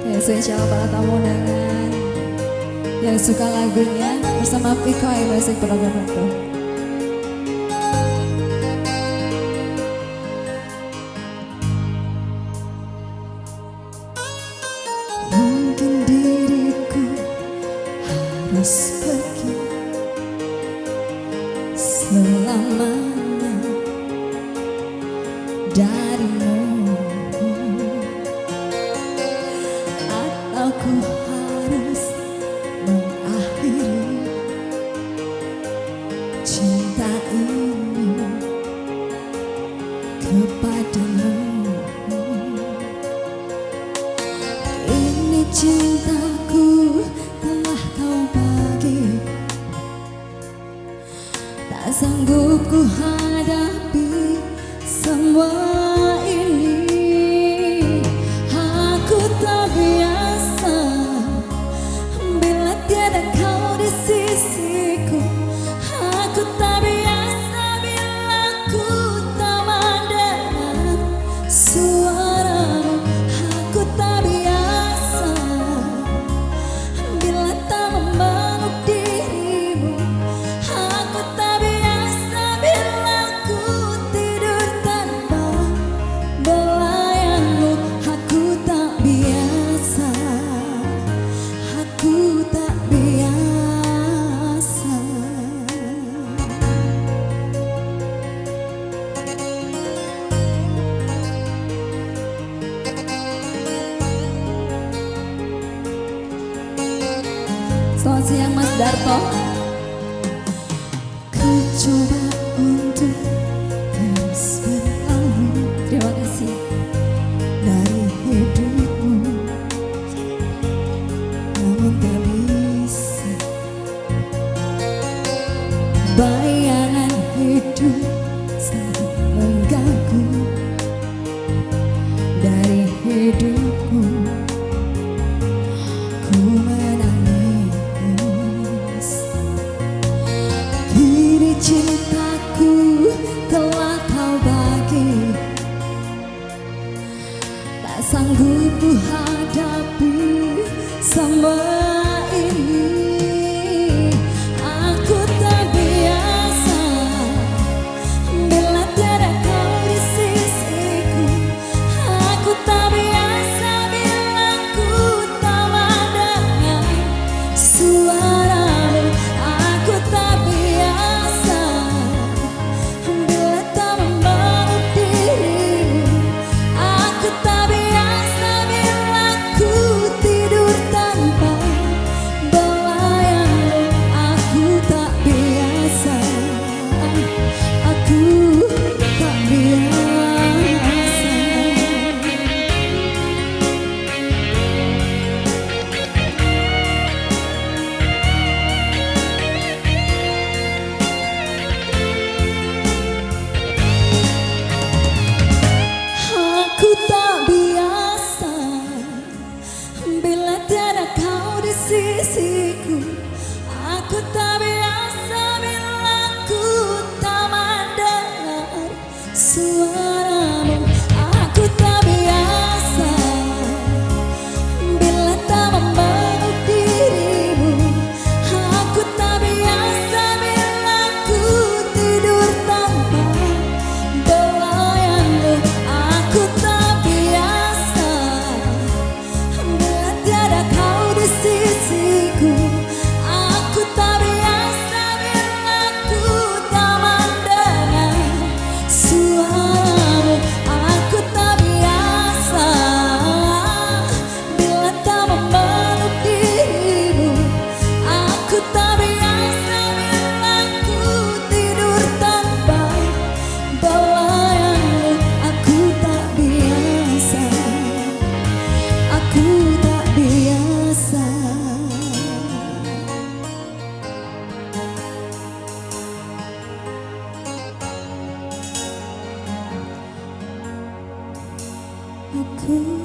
Ya, spesial para tamu undangan yang suka lagunya bersama Viko Musik program itu. Mungkin diriku harus pergi selamanya darimu, atau ku harus mengakhiri cinta ini kepadamu. Ini cintaku telah kau bagi, tak sanggup ku hadapi semua ini. Aku tak biasa bila tiada kau di sisiku. Aku tak biasa bila ku tak mendengar suaramu. Aku tak biasa bila tak memeluk dirimu. Aku tak biasa bila ku tidur tanpa belayanmu. Aku tak biasa, aku tak biasa. Selamat siang Mas Darto. Ku coba untuk terus berlalu, terima kasih, dari hidupmu, namun tak bisa. Bayangan hidup selalu mengganggu dari hidupmu. Ku menangis, kini cintaku telah kau bagi, tak sanggup ku hadapi semua ini. Aku tak biasa bila tiada kau di sisiku. Aku tak biasa bila ku tak mendengar suaramu. Aku tak biasa bila tak memeluk dirimu. Aku tak biasa bila ku tidur tanpa belayanmu. Aku tak biasa, aku tak biasa. Aku tak biasa bila tiada kau di sisiku. Aku tak biasa bila ku tak mendengar suaramu. Aku tak biasa bila tak memeluk dirimu. Aku tak biasa bila ku tidur tanpa belayanmu. Aku tak biasa bila tiada kau di sisiku. Aku tak biasa bila ku tak mendengar suaramu. Aku tak biasa bila tak memeluk dirimu. Aku tak biasa bila ku tidur tanpa belayanmu. Aku tak biasa, aku tak biasa. Aku